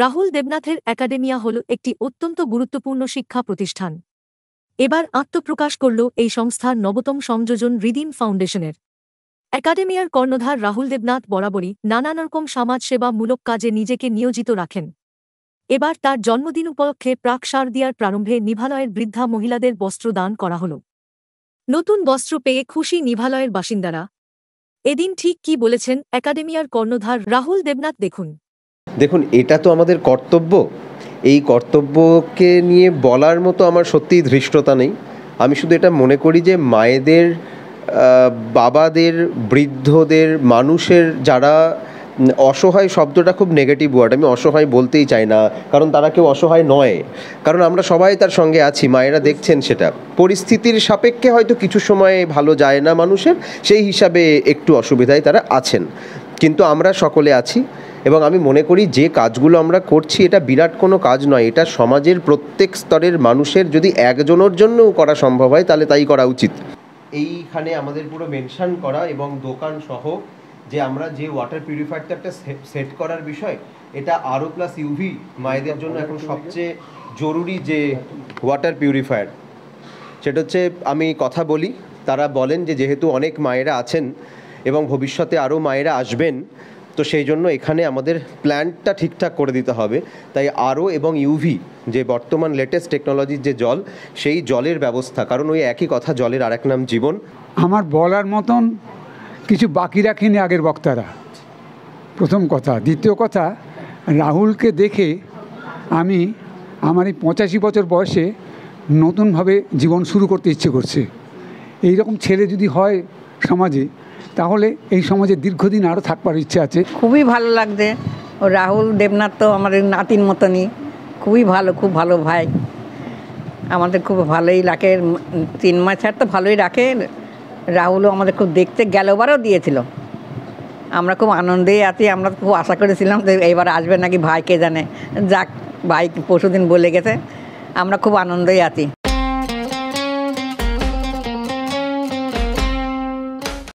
Rahul দেবনাথের academia হল একটি অত্যন্ত গুরুত্বপূর্ণ শিক্ষা প্রতিষ্ঠান। এবার আত্মপ্রকাশ করল এই সংস্থার নবতম সংযোজন রিডিম ফাউন্ডেশনের। একাডেমিয়ার কর্ণধার রাহুল দেবনাথ বরাবরই নানানরকম সমাজসেবামূলক কাজে নিজেকে নিয়োজিত রাখেন। এবার তার জন্মদিন উপলক্ষে প্রাক শারদীয়ার প্রারম্ভে নিভালয়ের বৃদ্ধা মহিলাদের বস্ত্র দান করা হল। নতুন বস্ত্র পেয়ে খুশি নিভালয়ের বাসিন্দারা। এদিন ঠিক কি বলেছেন একাডেমিয়ার কর্ণধার রাহুল দেবনাথ দেখুন। দেখুন, এটা তো আমাদের কর্তব্য। এই কর্তব্যকে নিয়ে বলার মতো আমার সত্যিই ধৃষ্টতা নেই। আমি শুধু এটা মনে করি যে মায়েদের, বাবাদের, বৃদ্ধদের, মানুষের যারা অসহায় শব্দটা খুব নেগেটিভ ওয়ার্ড, আমি অসহায় বলতেই চাই না, কারণ তারা কেউ অসহায় নয়, কারণ আমরা সবাই তার সঙ্গে আছি। মায়েরা দেখছেন সেটা পরিস্থিতির সাপেক্ষে হয়তো কিছু সময় ভালো যায় না মানুষের, সেই হিসাবে একটু অসুবিধায় তারা আছেন, কিন্তু আমরা সকলে আছি। এবং আমি মনে করি যে কাজগুলো আমরা করছি এটা বিরাট কোনো কাজ নয়, এটা সমাজের প্রত্যেক স্তরের মানুষের যদি একজনের জন্যও করা সম্ভব হয় তাহলে তাই করা উচিত। এইখানে আমাদের পুরো মেনশন করা এবং দোকান সহ যে আমরা যে ওয়াটার পিউরিফায়ারটা একটা সেট করার বিষয়, এটা আরও প্লাস ইউভি মায়েদের জন্য এখন সবচেয়ে জরুরি যে ওয়াটার পিউরিফায়ার, সেটা হচ্ছে, আমি কথা বলি, তারা বলেন যে যেহেতু অনেক মায়েরা আছেন এবং ভবিষ্যতে আরও মায়েরা আসবেন, তো সেই জন্য এখানে আমাদের প্ল্যান্টটা ঠিকঠাক করে দিতে হবে। তাই আরও এবং ইউভি যে বর্তমান লেটেস্ট টেকনোলজির যে জল, সেই জলের ব্যবস্থা, কারণ ওই একই কথা, জলের আরেক নাম জীবন। আমার বলার মতন কিছু বাকি রাখেনি আগের বক্তারা, প্রথম কথা। দ্বিতীয় কথা, রাহুলকে দেখে আমি আমার এই 85 বছর বয়সে নতুনভাবে জীবন শুরু করতে ইচ্ছে করছে। এই রকম ছেলে যদি হয় সমাজে, তাহলে এই সমাজে দীর্ঘদিন আরও থাকবার ইচ্ছে আছে। খুবই ভালো লাগছে। ও রাহুল দেবনাথ তো আমাদের নাতির মতনই, খুবই ভালো, খুব ভালো ভাই, আমাদের খুব ভালোই রাখে। 3 মাস ছাড় তো ভালোই রাখে। রাহুলও আমাদের খুব দেখতে গেলবারও দিয়েছিল, আমরা খুব আনন্দেই আছি। আমরা খুব আশা করেছিলাম যে এইবার আসবে নাকি ভাই, কে জানে। যাক, ভাই পরশুদিন বলে গেছে, আমরা খুব আনন্দেই আছি।